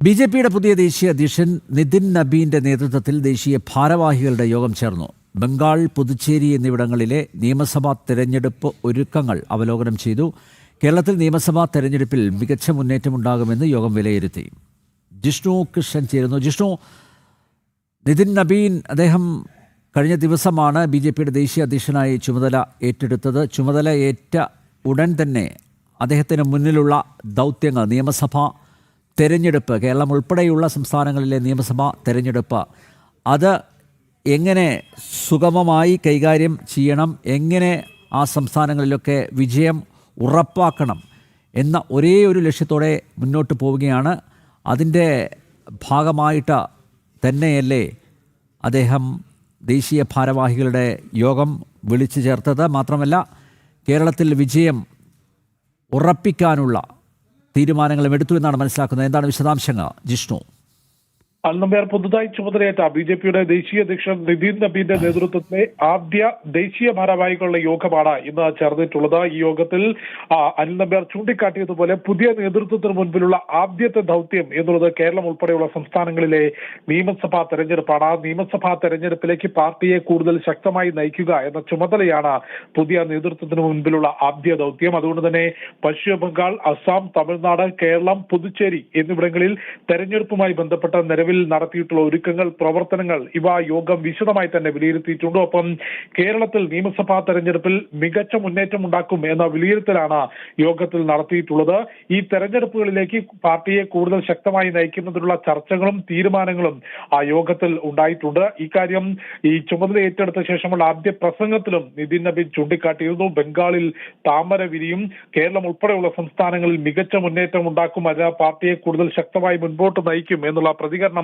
ബി.ജെ.പിയുടെ പുതിയ ദേശീയ അധ്യക്ഷൻ നിതിൻ നബീന്റെ നേതൃത്വത്തിൽ ദേശീയ ഭാരവാഹികളുടെ യോഗം ചേർന്നു. ബംഗാൾ, പുതുച്ചേരി എന്നിവിടങ്ങളിലെ നിയമസഭാ തെരഞ്ഞെടുപ്പ് ഒരുക്കങ്ങൾ അവലോകനം ചെയ്തു. കേരളത്തിൽ നിയമസഭാ തെരഞ്ഞെടുപ്പിൽ മികച്ച മുന്നേറ്റമുണ്ടാകുമെന്ന് യോഗം വിലയിരുത്തി. ജിഷ്ണു കൃഷ്ണൻ ചേരുന്നു. ജിഷ്ണു, നിതിൻ നബീൻ അദ്ദേഹം കഴിഞ്ഞ ദിവസമാണ് ബി.ജെ.പിയുടെ ദേശീയ അധ്യക്ഷനായി ചുമതല ഏറ്റെടുത്തത്. ചുമതല ഏറ്റ ഉടൻ തന്നെ അദ്ദേഹത്തിന് മുന്നിലുള്ള ദൗത്യങ്ങൾ, നിയമസഭാ തെരഞ്ഞെടുപ്പ്, കേരളം ഉൾപ്പെടെയുള്ള സംസ്ഥാനങ്ങളിലെ നിയമസഭാ തെരഞ്ഞെടുപ്പ്, അത് എങ്ങനെ സുഗമമായി കൈകാര്യം ചെയ്യണം, എങ്ങനെ ആ സംസ്ഥാനങ്ങളിലൊക്കെ വിജയം ഉറപ്പാക്കണം എന്ന ഒരേ ഒരു ലക്ഷ്യത്തോടെ മുന്നോട്ട് പോവുകയാണ്. അതിൻ്റെ ഭാഗമായിട്ട് തന്നെയല്ലേ അദ്ദേഹം ദേശീയ ഭാരവാഹികളുടെ യോഗം വിളിച്ചു ചേർത്തത്? മാത്രമല്ല, കേരളത്തിൽ വിജയം ഉറപ്പിക്കാനുള്ള തീരുമാനങ്ങളും എടുത്തു എന്നാണ് മനസ്സിലാക്കുന്നത്. എന്താണ് വിശദാംശങ്ങൾ ജിഷ്ണു? അൽനമ്പ്യാർ, പുതുതായി ചുമതലയേറ്റ ബി.ജെ.പിയുടെ ദേശീയ അധ്യക്ഷൻ നിതിൻ നബീന്റെ നേതൃത്വത്തിലെ ആദ്യ ദേശീയ ഭാരവാഹികളുടെ യോഗമാണ് ഇന്ന് ചേർന്നിട്ടുള്ളത്. ഈ യോഗത്തിൽ അൽനമ്പ്യാർ ചൂണ്ടിക്കാട്ടിയതുപോലെ പുതിയ നേതൃത്വത്തിന് മുൻപിലുള്ള ആദ്യത്തെ ദൗത്യം എന്നുള്ളത് കേരളം ഉൾപ്പെടെയുള്ള സംസ്ഥാനങ്ങളിലെ നിയമസഭാ തെരഞ്ഞെടുപ്പാണ്. ആ നിയമസഭാ തെരഞ്ഞെടുപ്പിലേക്ക് പാർട്ടിയെ കൂടുതൽ ശക്തമായി നയിക്കുക എന്ന ചുമതലയാണ് പുതിയ നേതൃത്വത്തിന് മുൻപിലുള്ള ആദ്യ ദൗത്യം. അതുകൊണ്ട് തന്നെ പശ്ചിമ ബംഗാൾ, അസം, തമിഴ്നാട്, കേരളം, പുതുച്ചേരി എന്നിവിടങ്ങളിൽ തെരഞ്ഞെടുപ്പുമായി ബന്ധപ്പെട്ട നിലവിൽ നടത്തിയിട്ടുള്ള ഒരുക്കങ്ങൾ, പ്രവർത്തനങ്ങൾ, ഇവ യോഗം വിശദമായി തന്നെ വിലയിരുത്തിയിട്ടുണ്ട്. ഒപ്പം കേരളത്തിൽ നിയമസഭാ തെരഞ്ഞെടുപ്പിൽ മികച്ച മുന്നേറ്റം ഉണ്ടാക്കും എന്ന വിലയിരുത്തലാണ് യോഗത്തിൽ നടത്തിയിട്ടുള്ളത്. ഈ തെരഞ്ഞെടുപ്പുകളിലേക്ക് പാർട്ടിയെ കൂടുതൽ ശക്തമായി നയിക്കുന്നതിനുള്ള ചർച്ചകളും തീരുമാനങ്ങളും ആ യോഗത്തിൽ ഉണ്ടായിട്ടുണ്ട്. ഇക്കാര്യം ഈ ചുമതല ഏറ്റെടുത്ത ശേഷമുള്ള ആദ്യ പ്രസംഗത്തിലും നിതിൻ നബീൻ ചൂണ്ടിക്കാട്ടിയിരുന്നു. ബംഗാളിൽ താമര വിരിയും, കേരളം ഉൾപ്പെടെയുള്ള സംസ്ഥാനങ്ങളിൽ മികച്ച മുന്നേറ്റം ഉണ്ടാക്കും, അത് പാർട്ടിയെ കൂടുതൽ ശക്തമായി മുൻപോട്ട് നയിക്കും എന്നുള്ള പ്രതികരണം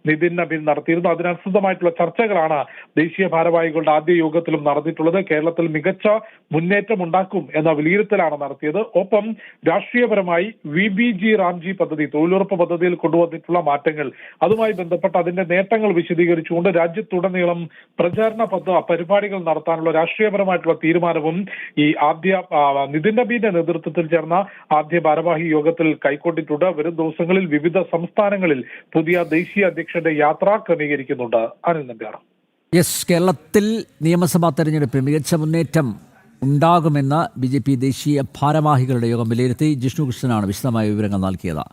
നിതിൻ നബീൻ നടത്തിയിരുന്നു. അതിനനുസൃതമായിട്ടുള്ള ചർച്ചകളാണ് ദേശീയ ഭാരവാഹികളുടെ ആദ്യ യോഗത്തിലും നടന്നിട്ടുള്ളത്. കേരളത്തിൽ മികച്ച മുന്നേറ്റം ഉണ്ടാക്കും എന്ന വിലയിരുത്തലാണ് നടത്തിയത്. ഒപ്പം രാഷ്ട്രീയപരമായി VBG റാംജി പദ്ധതി, തൊഴിലുറപ്പ് പദ്ധതിയിൽ കൊണ്ടുവന്നിട്ടുള്ള മാറ്റങ്ങൾ, അതുമായി ബന്ധപ്പെട്ട് അതിന്റെ നേട്ടങ്ങൾ വിശദീകരിച്ചുകൊണ്ട് രാജ്യത്തുടനീളം പ്രചാരണ പരിപാടികൾ നടത്താനുള്ള രാഷ്ട്രീയപരമായിട്ടുള്ള തീരുമാനവും ഈ ആദ്യ നിതിൻ നബീന്റെ നേതൃത്വത്തിൽ ചേർന്ന ആദ്യ ഭാരവാഹി യോഗത്തിൽ കൈക്കൊണ്ടിട്ടുണ്ട്. വരും ദിവസങ്ങളിൽ വിവിധ സംസ്ഥാനങ്ങളിൽ പുതിയ ദേശീയ അധ്യക്ഷന്റെ യാത്ര ക്രമീകരിക്കുന്നുണ്ട്. അനിൽ നമ്പ്യാർ. യെസ്, കേരളത്തിൽ നിയമസഭാ തെരഞ്ഞെടുപ്പിൽ മികച്ച മുന്നേറ്റം ഉണ്ടാകുമെന്ന് ബി.ജെ.പി ദേശീയ ഭാരവാഹികളുടെ യോഗം വിലയിരുത്തി. ജിഷ്ണു കൃഷ്ണനാണ് വിശദമായ വിവരങ്ങൾ നൽകിയത്.